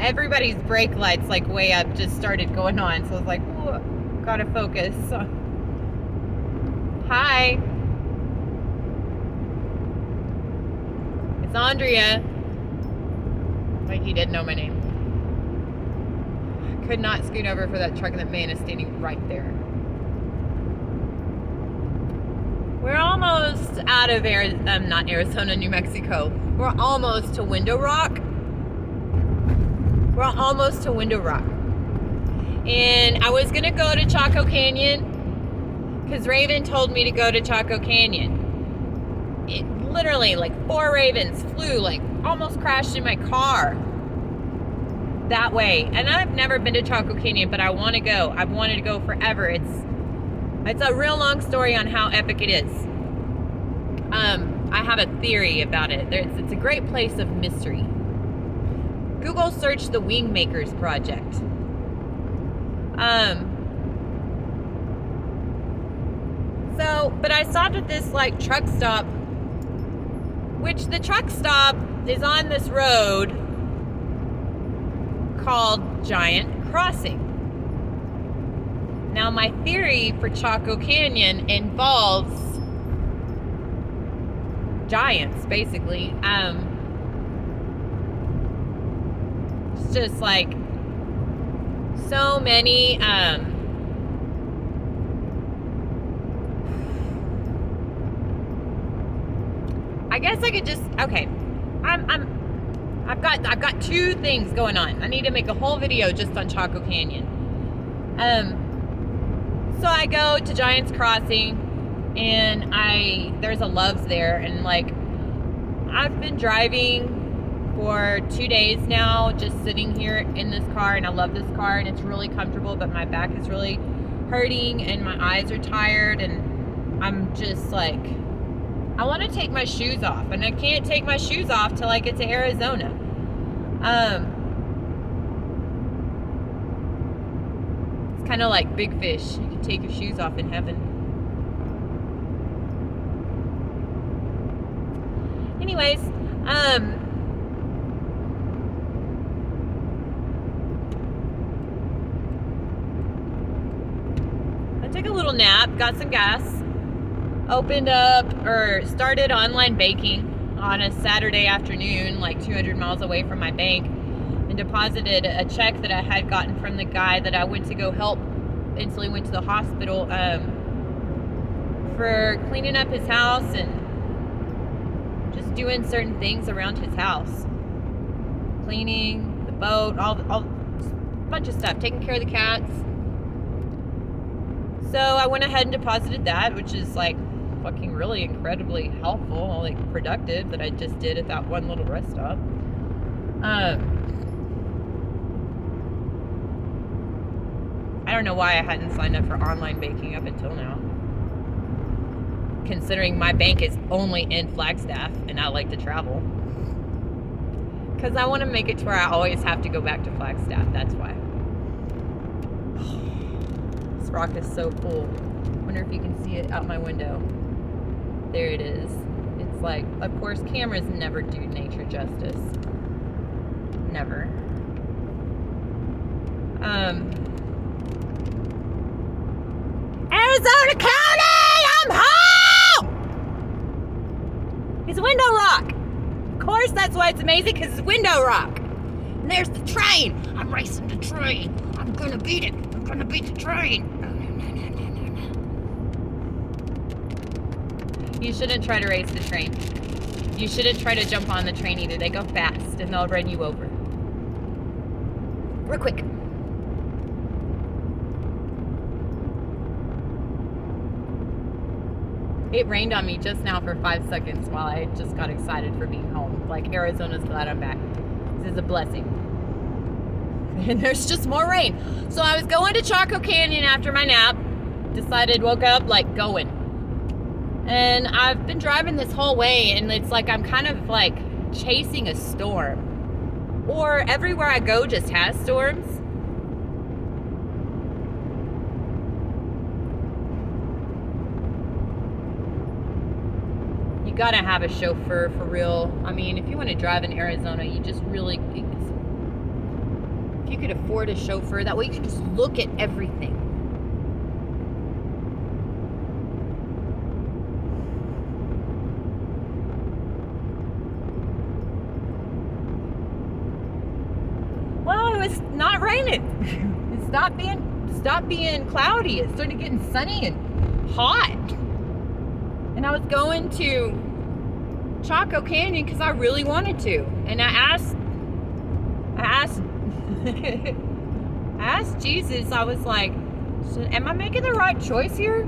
everybody's brake lights, like way up, just started going on. So I was like, whoa, gotta focus. Hi. It's Andrea. Like he didn't know my name. Could not scoot over for that truck, and that man is standing right there. We're almost out of not Arizona, New Mexico. We're almost to Window Rock. We're almost to Window Rock. And I was gonna go to Chaco Canyon because Raven told me to go to Chaco Canyon. It literally, like 4 ravens flew, like almost crashed in my car that way. And I've never been to Chaco Canyon, but I want to go. I've wanted to go forever. It's a real long story on how epic it is. I have a theory about it. It's a great place of mystery. Google search the Wingmakers Project. But I stopped at this like truck stop, which the truck stop is on this road called Giant Crossing. Now my theory for Chaco Canyon involves giants, basically. It's just like so many I guess I could just okay. I've got 2 things going on. I need to make a whole video just on Chaco Canyon. So I go to Giants Crossing, and there's a Love's there, and like I've been driving for 2 days now, just sitting here in this car, and I love this car, and it's really comfortable, but my back is really hurting, and my eyes are tired, and I'm just like, I want to take my shoes off, and I can't take my shoes off till I get to Arizona. It's kind of like Big Fish. You can take your shoes off in heaven. Anyways, I took a little nap, got some gas, started online baking on a Saturday afternoon, like 200 miles away from my bank, and deposited a check that I had gotten from the guy that I went to go help until he went to the hospital, for cleaning up his house and just doing certain things around his house. Cleaning, the boat, all bunch of stuff, taking care of the cats. So I went ahead and deposited that, which is like fucking really incredibly helpful, like productive, that I just did at that one little rest stop. I don't know why I hadn't signed up for online baking up until now, considering my bank is only in Flagstaff and I like to travel. Because I want to make it to where I always have to go back to Flagstaff, that's why. This rock is so cool. Wonder if you can see it out my window. There it is. It's like, of course, cameras never do nature justice. Never. Arizona County! I'm home! It's Window Rock. Of course, that's why it's amazing, because it's Window Rock. And there's the train. I'm racing the train. I'm gonna beat it. I'm gonna beat the train. You shouldn't try to race the train. You shouldn't try to jump on the train either. They go fast and they'll run you over. Real quick. It rained on me just now for 5 seconds while I just got excited for being home. Like, Arizona's glad I'm back. This is a blessing. And there's just more rain. So I was going to Chaco Canyon after my nap. Woke up like going. And I've been driving this whole way, and it's like I'm kind of like chasing a storm. Or everywhere I go just has storms. You gotta have a chauffeur for real. I mean, if you want to drive in Arizona, you just really, you could afford a chauffeur, that way you can just look at everything. Well, it was not raining. It stopped being cloudy. It started getting sunny and hot. And I was going to Chaco Canyon because I really wanted to. And I asked I asked Jesus, I was like, am I making the right choice here?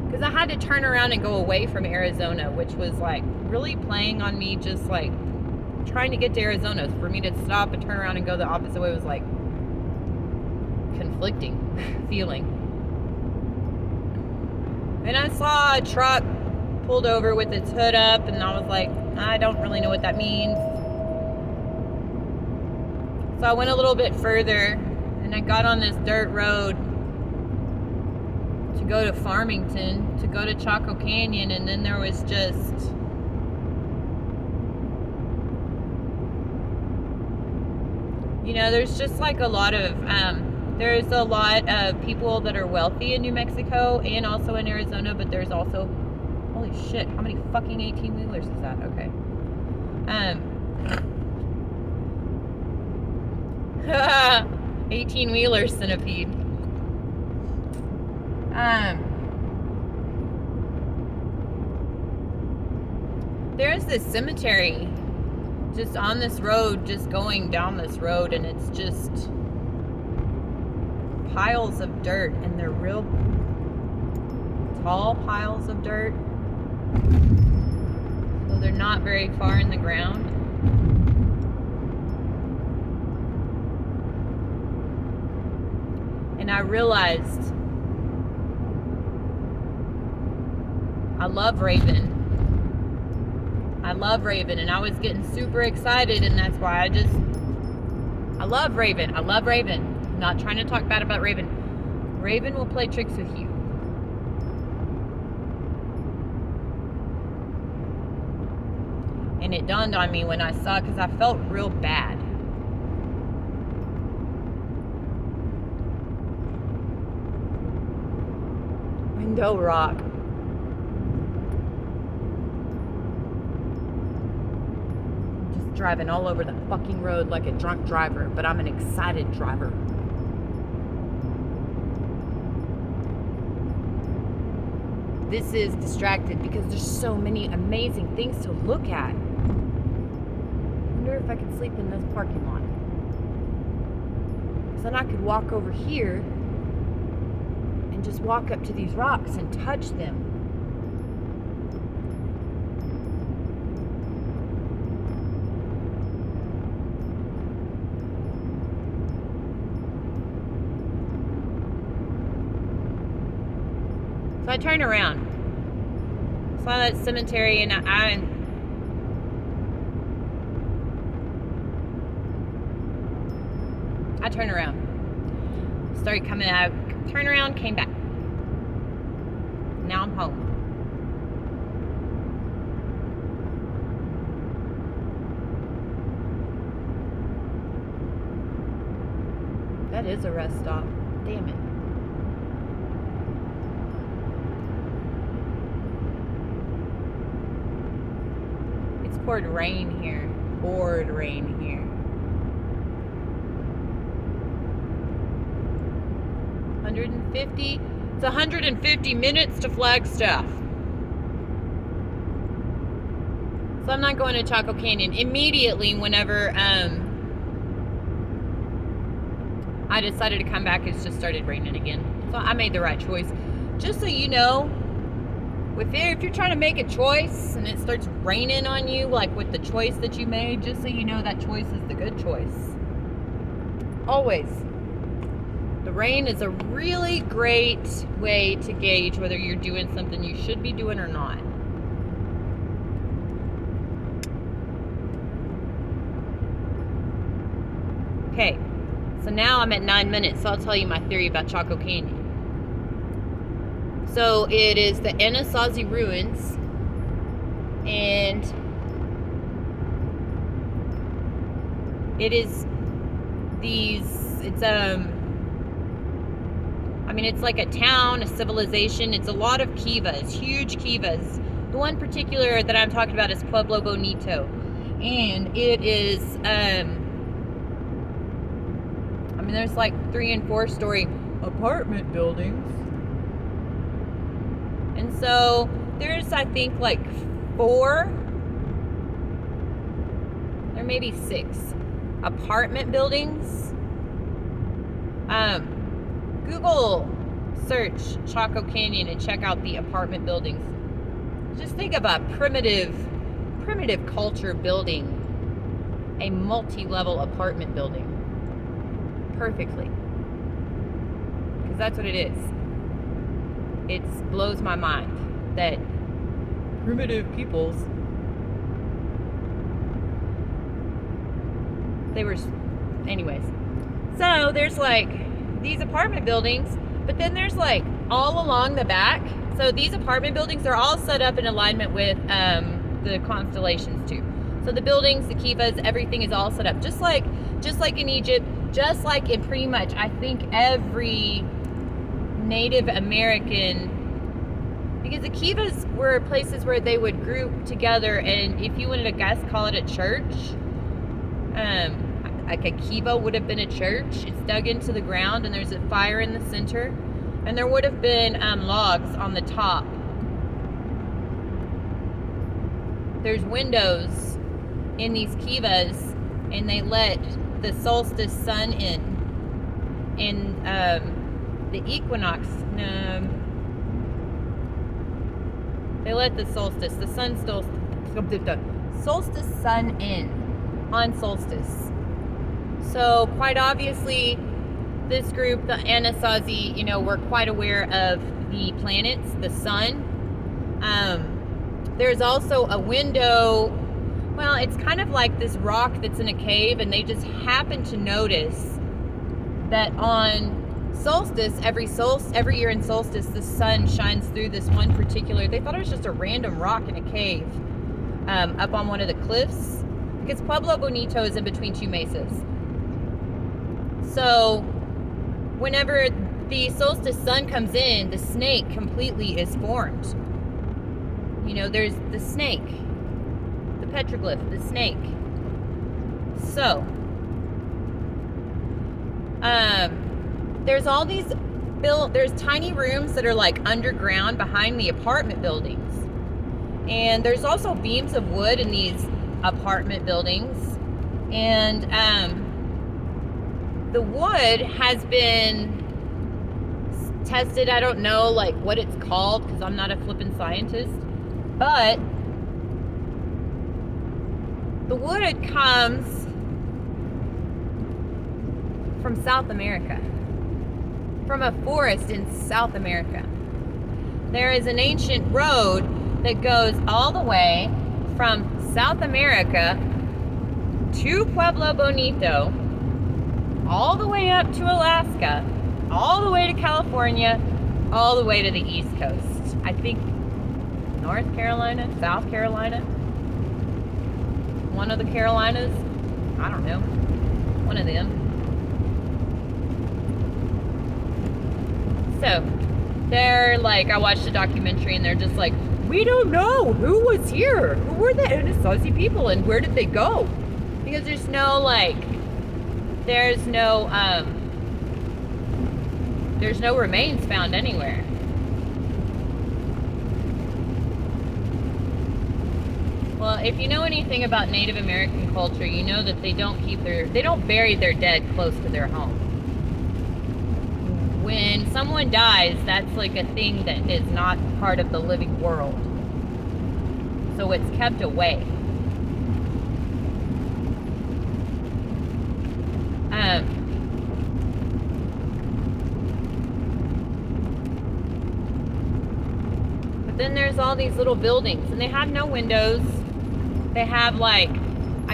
Because I had to turn around and go away from Arizona, which was like really playing on me, just like trying to get to Arizona. For me to stop and turn around and go the opposite way was like conflicting feeling. And I saw a truck pulled over with its hood up, and I was like, I don't really know what that means. So I went a little bit further, and I got on this dirt road to go to Farmington, to go to Chaco Canyon, and then there was just there's just like a lot of there's a lot of people that are wealthy in New Mexico and also in Arizona, but there's also, holy shit, how many fucking 18-wheelers is that? Okay. 18-wheeler centipede. There's this cemetery just on this road, just going down this road, and it's just piles of dirt, and they're real tall piles of dirt, so they're not very far in the ground. And I realized I love Raven, and I was getting super excited, and that's why I love Raven. I'm not trying to talk bad about Raven. Raven will play tricks with you. And it dawned on me when I saw, because I felt real bad. Window rock. Just driving all over the fucking road like a drunk driver, but I'm an excited driver. This is distracted because there's so many amazing things to look at. I wonder if I could sleep in this parking lot. Because then I could walk over here and just walk up to these rocks and touch them. So I turned around, saw that cemetery, and I turned around, started coming out, turned around, came back. Now I'm home. That is a rest stop. Damn it. It's poured rain here. 150. It's 150 minutes to Flagstaff. So I'm not going to Chaco Canyon. Immediately, whenever I decided to come back, it's just started raining again. So I made the right choice. Just so you know, if you're trying to make a choice and it starts raining on you, like with the choice that you made, just so you know that choice is the good choice. Always. The rain is a really great way to gauge whether you're doing something you should be doing or not. Okay, so now I'm at 9 minutes, so I'll tell you my theory about Chaco Canyon. So it is the Anasazi Ruins, and it is it's I mean, it's like a town, a civilization. It's a lot of kivas, huge kivas. The one particular that I'm talking about is Pueblo Bonito. And it is, I mean, there's like 3- and 4-story apartment buildings. And so there's, I think, like 4, there may be 6 apartment buildings. Google search Chaco Canyon and check out the apartment buildings. Just think of a primitive culture building a multi-level apartment building perfectly. Because that's what it is. It blows my mind that primitive peoples, they were, anyways. So there's like these apartment buildings, but then there's like all along the back. So these apartment buildings are all set up in alignment with the constellations too. So the buildings, the kivas, everything is all set up just like in Egypt, just like in pretty much I think every Native American, because the kivas were places where they would group together, and if you wanted to guess, call it a church. Like a kiva would have been a church. It's dug into the ground and there's a fire in the center, and there would have been logs on the top. There's windows in these kivas, and they let the solstice sun in. And the equinox, they let the solstice, the sun solstice sun in on solstice. So quite obviously, this group, the Anasazi, were quite aware of the planets, the sun. There's also a window. Well, it's kind of like this rock that's in a cave, and they just happen to notice that on solstice, every year in solstice, the sun shines through this one particular. They thought it was just a random rock in a cave up on one of the cliffs, because Pueblo Bonito is in between 2 mesas. So whenever the solstice sun comes in, the snake completely is formed. There's the snake, the petroglyph, the snake. So there's all these there's tiny rooms that are like underground behind the apartment buildings, and there's also beams of wood in these apartment buildings, and the wood has been tested. I don't know like what it's called because I'm not a flippin' scientist, but the wood comes from South America, from a forest in South America. There is an ancient road that goes all the way from South America to Pueblo Bonito, all the way up to Alaska, all the way to California, all the way to the East Coast. I think North Carolina, South Carolina, one of the Carolinas, I don't know, one of them. So they're like, I watched a documentary and they're just like, we don't know who was here, who were the Anasazi people and where did they go? Because there's no remains found anywhere. Well, if you know anything about Native American culture, you know that they don't bury their dead close to their home. When someone dies, that's like a thing that is not part of the living world. So it's kept away. But then there's all these little buildings, and they have no windows. They have I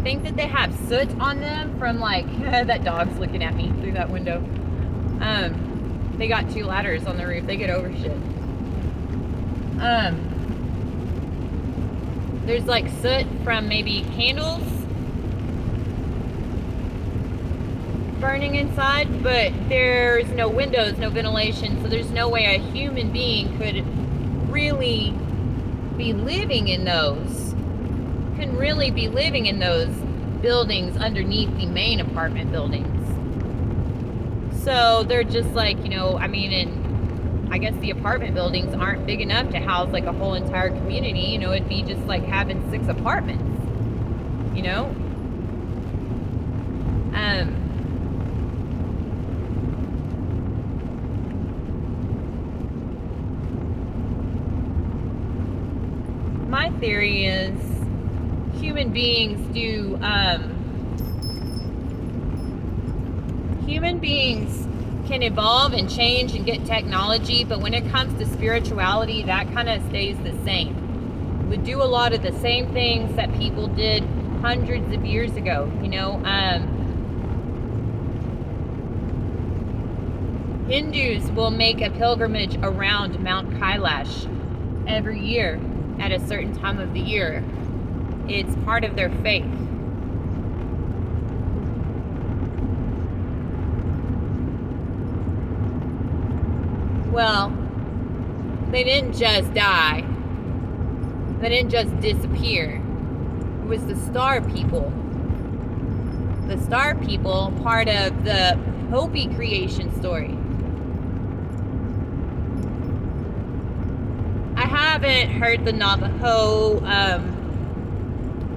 think that they have soot on them from that dog's looking at me through that window. They got 2 ladders on the roof. They get over shit. There's soot from maybe candles. burning inside, but there's no windows, no ventilation, so there's no way a human being could really be living in those. Couldn't really be living in those buildings underneath the main apartment buildings. So they're just like, you know, I mean, and I guess the apartment buildings aren't big enough to house like a whole entire community. You know, it'd be just like having 6 apartments, you know? My theory is human beings can evolve and change and get technology, but when it comes to spirituality, that kind of stays the same. We do a lot of the same things that people did hundreds of years ago, you know. Hindus will make a pilgrimage around Mount Kailash every year at a certain time of the year. It's part of their faith. Well, they didn't just die. They didn't just disappear. It was the star people. The star people, part of the Hopi creation story. I haven't heard the Navajo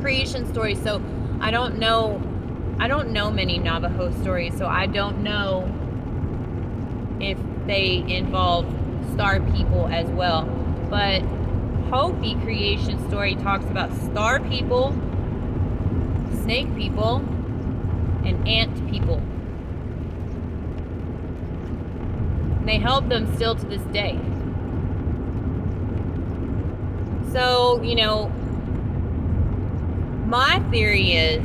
creation story, so I don't know many Navajo stories, so I don't know if they involve star people as well. But Hopi creation story talks about star people, snake people, and ant people. And they help them still to this day. So, you know, my theory is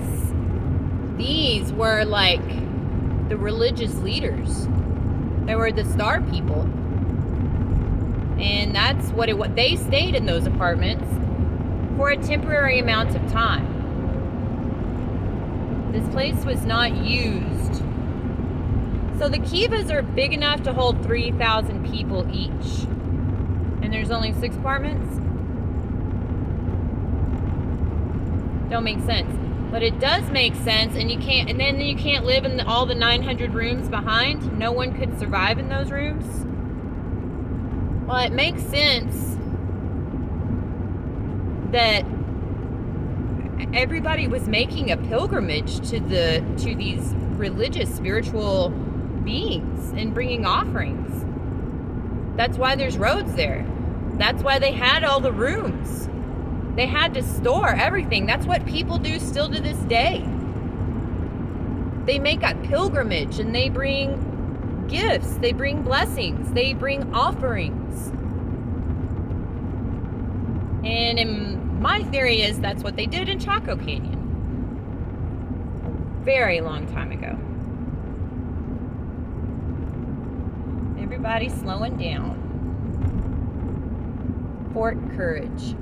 these were like the religious leaders. They were the star people. And that's what it was. They stayed in those apartments for a temporary amount of time. This place was not used. So the kivas are big enough to hold 3,000 people each. And there's only 6 apartments? Don't make sense. But it does make sense, and you can't live in all the 900 rooms behind. No one could survive in those rooms. Well, it makes sense that everybody was making a pilgrimage to these religious, spiritual beings and bringing offerings. That's why there's roads there. That's why they had all the rooms. They had to store everything. That's what people do still to this day. They make a pilgrimage and they bring gifts. They bring blessings. They bring offerings. And in my theory is that's what they did in Chaco Canyon. A very long time ago. Everybody's slowing down. Fort Courage.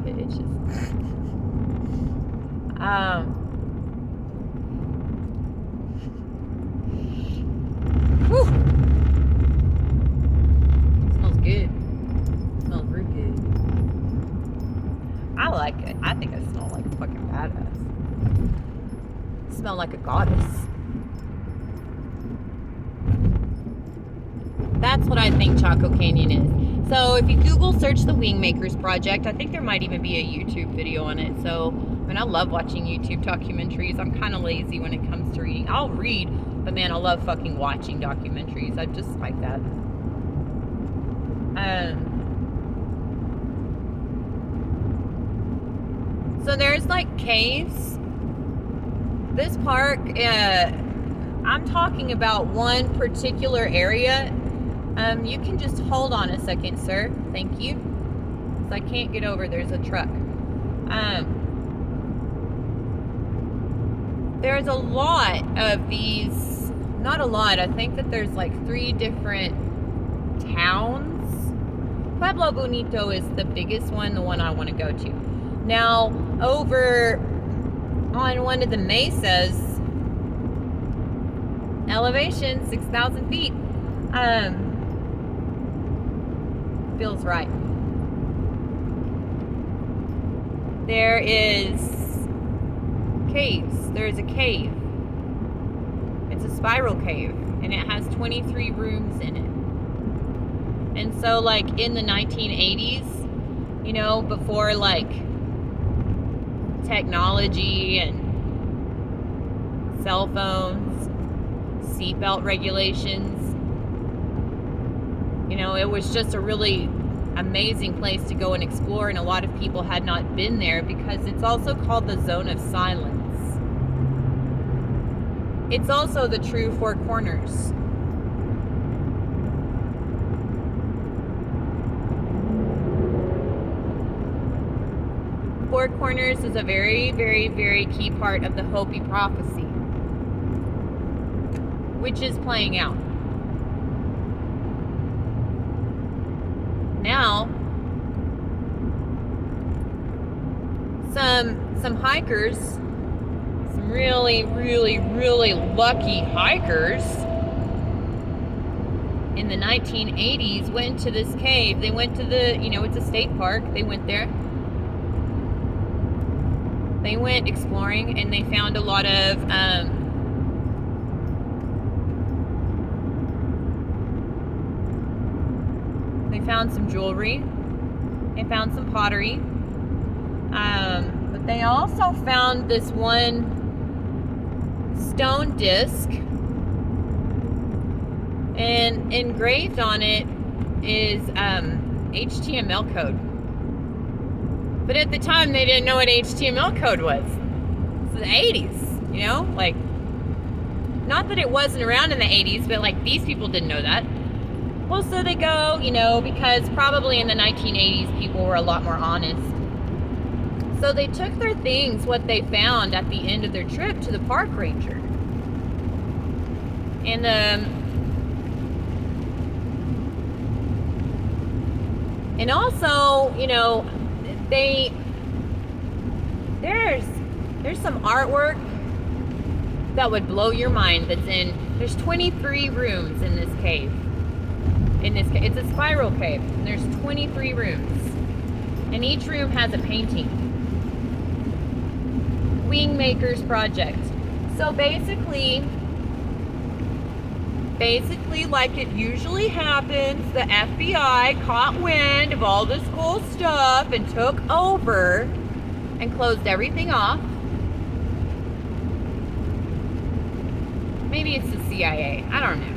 Itches. Whew. Smells good. Smells real good. I like it. I think I smell like a fucking badass. Smell like a goddess. That's what I think Chaco Canyon is. So if you Google search the Wingmakers Project, I think there might even be a YouTube video on it. So, I mean, I love watching YouTube documentaries. I'm kind of lazy when it comes to reading. I'll read, but man, I love fucking watching documentaries. I just like that. So there's like caves. This park, I'm talking about one particular area. You can just hold on a second, sir. Thank you. Because I can't get over. There's a truck. there's a lot of these, not a lot, I think that there's like 3 different towns. Pueblo Bonito is the biggest one, the one I want to go to. Now, over on one of the mesas, elevation 6,000 feet, feels right. There is caves. There is a cave. It's a spiral cave, and it has 23 rooms in it. And so, like, in the 1980s, you know, before, like, technology and cell phones, seatbelt regulations, you know, it was just a really amazing place to go and explore, and a lot of people had not been there because it's also called the Zone of Silence. It's also the true Four Corners. Four Corners is a very, very, very key part of the Hopi prophecy, which is playing out. Now, some hikers, some really, really, really lucky hikers in the 1980s went to this cave. They went to the, you know, it's a state park. They went there. They went exploring, and they found a lot of they found some jewelry. They found some pottery. But they also found this one stone disc, and engraved on it is HTML code. But at the time, they didn't know what HTML code was. It's the 80s, you know? Like, not that it wasn't around in the 80s, but, like, these people didn't know that. Well, so they go, you know, because probably in the 1980s, people were a lot more honest. So they took their things, what they found at the end of their trip, to the park ranger. And also, you know, there's some artwork that would blow your mind. There's 23 rooms in this cave. It's a spiral cave, and there's 23 rooms, and each room has a painting. Wingmakers Project. So basically, like it usually happens, the FBI caught wind of all this cool stuff and took over and closed everything off. Maybe it's the CIA. I don't know.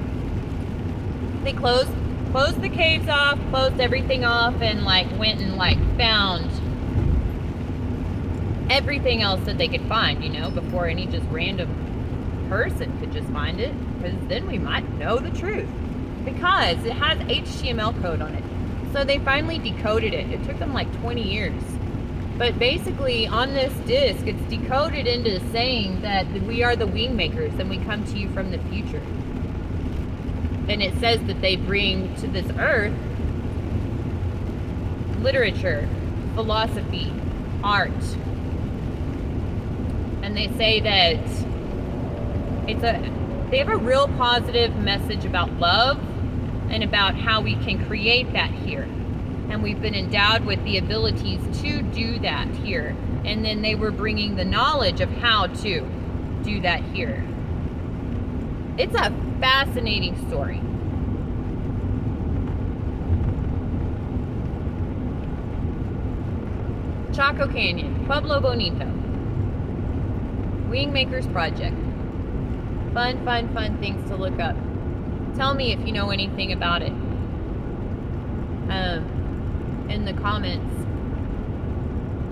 They closed the caves off, closed everything off, and like went and like found everything else that they could find, you know, before any just random person could just find it, because then we might know the truth, because it has HTML code on it. So they finally decoded it. It took them like 20 years. But basically on this disc, it's decoded into saying that we are the Wingmakers and we come to you from the future. And it says that they bring to this earth literature, philosophy, art. And they say that they have a real positive message about love and about how we can create that here. And we've been endowed with the abilities to do that here. And then they were bringing the knowledge of how to do that here. It's a fascinating story. Chaco Canyon, Pueblo Bonito. Wingmakers Project. Fun things to look up. Tell me if you know anything about it. In the comments,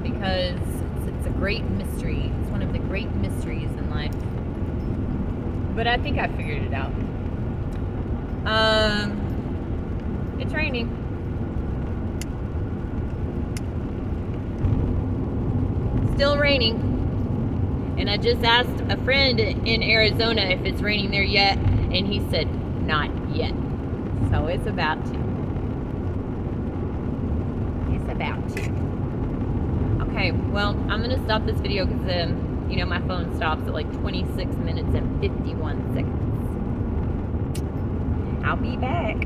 because it's a great mystery. It's one of the great mysteries in life. But I think I figured it out. It's raining. Still raining. And I just asked a friend in Arizona if it's raining there yet, and he said not yet. So it's about to. It's about to. Okay, well, I'm gonna stop this video because you know, my phone stops at like 26 minutes and 51 seconds. I'll be back.